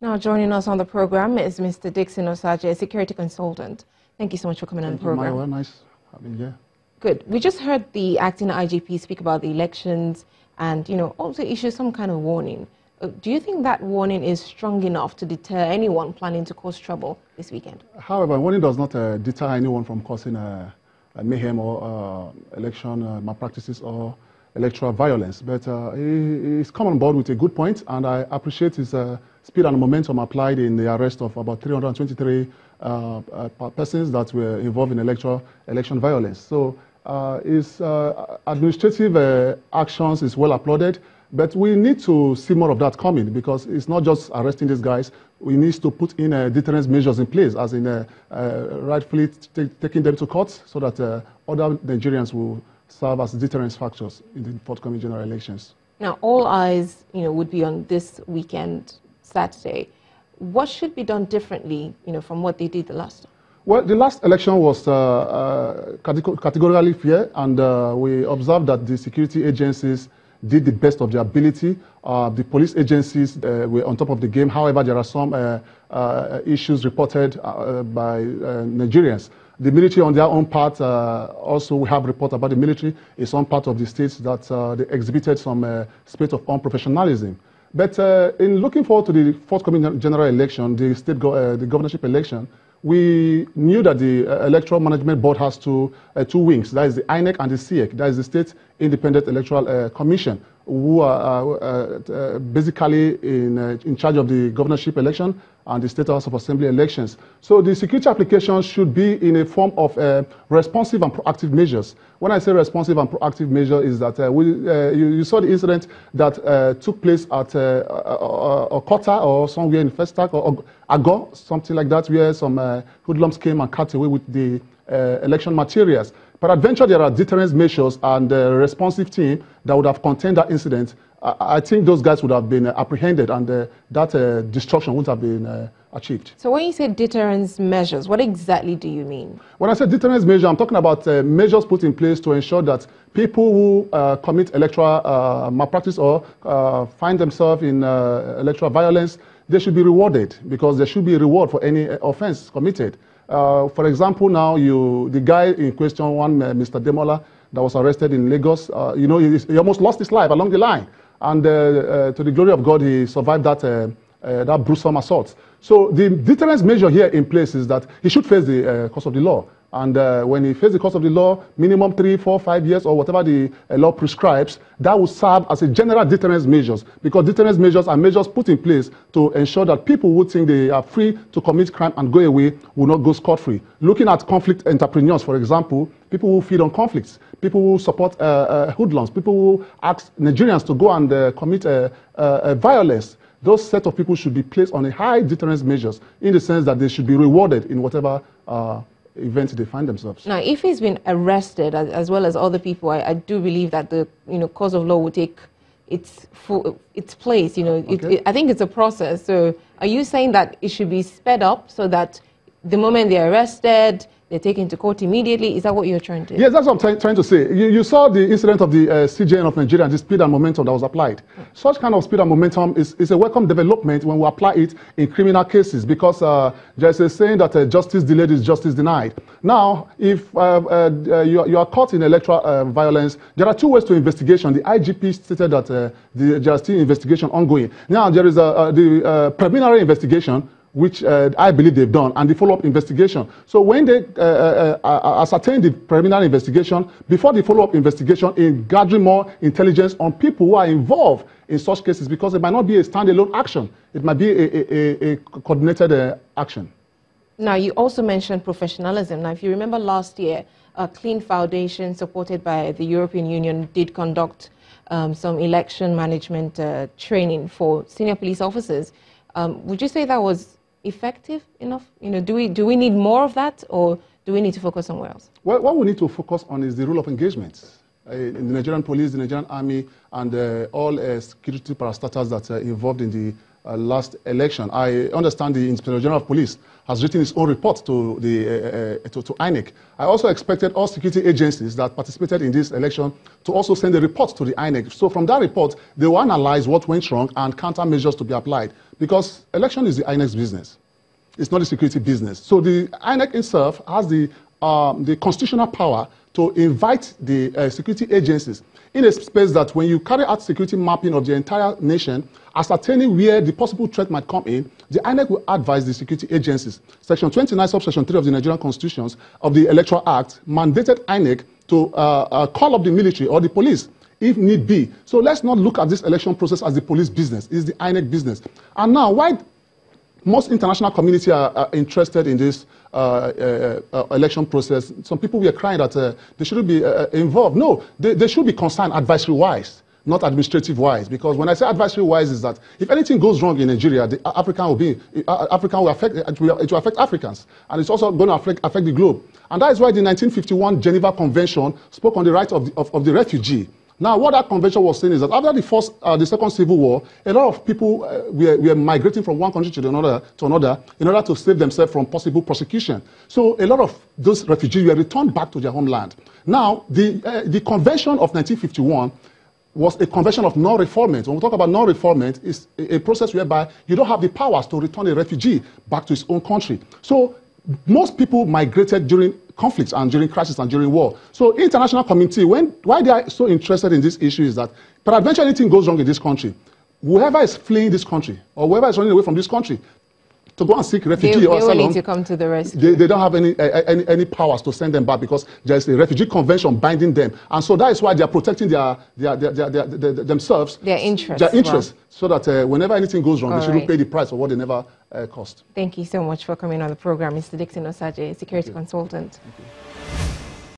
Now joining us on the program is Mr. Dixon Osaje, a security consultant. Thank you so much for coming on the program. Well, nice having you here. Good. We just heard the acting IGP speak about the elections and, also issue some kind of warning. Do you think that warning is strong enough to deter anyone planning to cause trouble this weekend? However, warning does not deter anyone from causing mayhem or election malpractices or electoral violence. But he's come on board with a good point, and I appreciate his speed and momentum applied in the arrest of about 323 persons that were involved in election violence. So his administrative actions is well applauded, but we need to see more of that coming, because it's not just arresting these guys. We need to put in deterrence measures in place, as in rightfully taking them to court so that other Nigerians will serve as deterrence factors in the forthcoming general elections. Now, all eyes, would be on this weekend, Saturday. What should be done differently, from what they did the last time? Well, the last election was categorically fair, and we observed that the security agencies did the best of their ability. The police agencies were on top of the game. However, there are some issues reported by Nigerians. The military, on their own part, also we have reports about the military in some part of the states that they exhibited some spirit of unprofessionalism. But in looking forward to the forthcoming general election, the the governorship election, we knew that the Electoral Management Board has two wings. That is the INEC and the SIEC. That is the State Independent Electoral Commission, who are basically in charge of the governorship election and the State House of Assembly elections. So the security applications should be in a form of responsive and proactive measures. When I say responsive and proactive measure is that you saw the incident that took place at Okota or somewhere in Festac or Agor, something like that, where some hoodlums came and cut away with the election materials. Peradventure, there are deterrence measures and a responsive team that would have contained that incident. I think those guys would have been apprehended, and that destruction would have been achieved. So when you say deterrence measures, what exactly do you mean? When I say deterrence measure, I'm talking about measures put in place to ensure that people who commit electoral malpractice or find themselves in electoral violence, they should be rewarded, because there should be a reward for any offense committed. For example, now the guy in question, Mr. Demola, that was arrested in Lagos, he almost lost his life along the line. And to the glory of God, he survived that gruesome assault. So the deterrence measure here in place is that he should face the course of the law. And when he faces the course of the law, minimum 3, 4, 5 years, or whatever the law prescribes, that will serve as a general deterrence measures, because deterrence measures are measures put in place to ensure that people who think they are free to commit crime and go away will not go scot-free. Looking at conflict entrepreneurs, for example, people who feed on conflicts, people who support hoodlums, people who ask Nigerians to go and commit violence, those set of people should be placed on a high deterrence measures, in the sense that they should be rewarded in whatever event they find themselves. Now, if he's been arrested, as well as other people, I do believe that the course of law will take its place. Okay. I think it's a process. So, are you saying that it should be sped up so that the moment they're arrested, they're taken to court immediately? Is that what you're trying to? Yes, that's what I'm trying to say. You saw the incident of the CJN of Nigeria and the speed and momentum that was applied. Such kind of speed and momentum is a welcome development when we apply it in criminal cases, because there's a saying that justice delayed is justice denied. Now, if you are caught in electoral violence, there are two ways to investigation. The IGP stated that there are still investigation ongoing. Now, there is the preliminary investigation, which I believe they've done, and the follow-up investigation. So when they ascertain the preliminary investigation, before the follow-up investigation, in gathering more intelligence on people who are involved in such cases, because it might not be a standalone action. It might be a coordinated action. Now, you also mentioned professionalism. Now, if you remember last year, a Clean Foundation, supported by the European Union, did conduct some election management training for senior police officers. Would you say that was effective enough? Do we need more of that, or do we need to focus somewhere else? Well, what we need to focus on is the rule of engagement. In the Nigerian police, the Nigerian army, and all security parastatals that are involved in the last election. I understand the Inspector General of Police has written his own report to the to INEC. I also expected all security agencies that participated in this election to also send a report to the INEC. So from that report, they will analyze what went wrong and countermeasures to be applied. Because election is the INEC's business. It's not the security business. So the INEC itself has the constitutional power to invite the security agencies in a space that when you carry out security mapping of the entire nation, ascertaining where the possible threat might come in, the INEC will advise the security agencies. Section 29, subsection 3 of the Nigerian Constitutions of the Electoral Act mandated INEC to call up the military or the police if need be. So let's not look at this election process as the police business. It's the INEC business. And now, why most international community are interested in this election process? Some people were crying that they shouldn't be involved. No, they should be concerned advisory-wise, not administrative-wise. Because when I say advisory-wise, is that if anything goes wrong in Nigeria, the African will affect, it will affect Africans, and it's also going to affect the globe. And that is why the 1951 Geneva Convention spoke on the right of the refugee. Now, what that convention was saying is that after the Second Civil War, a lot of people were migrating from one country to another in order to save themselves from possible prosecution. So a lot of those refugees were returned back to their homeland. Now, the convention of 1951 was a convention of non-refoulement. When we talk about non-refoulement, it's a process whereby you don't have the powers to return a refugee back to his own country. So most people migrated during conflicts and during crisis and during war. So international community, why they are so interested in this issue is that peradventure anything goes wrong in this country, whoever is fleeing this country or whoever is running away from this country to go and seek refugee or asylum, need to come to the rescue. They don't have any powers to send them back because there is a refugee convention binding them, and so that is why they are protecting themselves, their interests, so that whenever anything goes wrong, they shouldn't pay the price for what they never cost. Thank you so much for coming on the program, Mr. Dixon Osaje, security consultant. Thank you.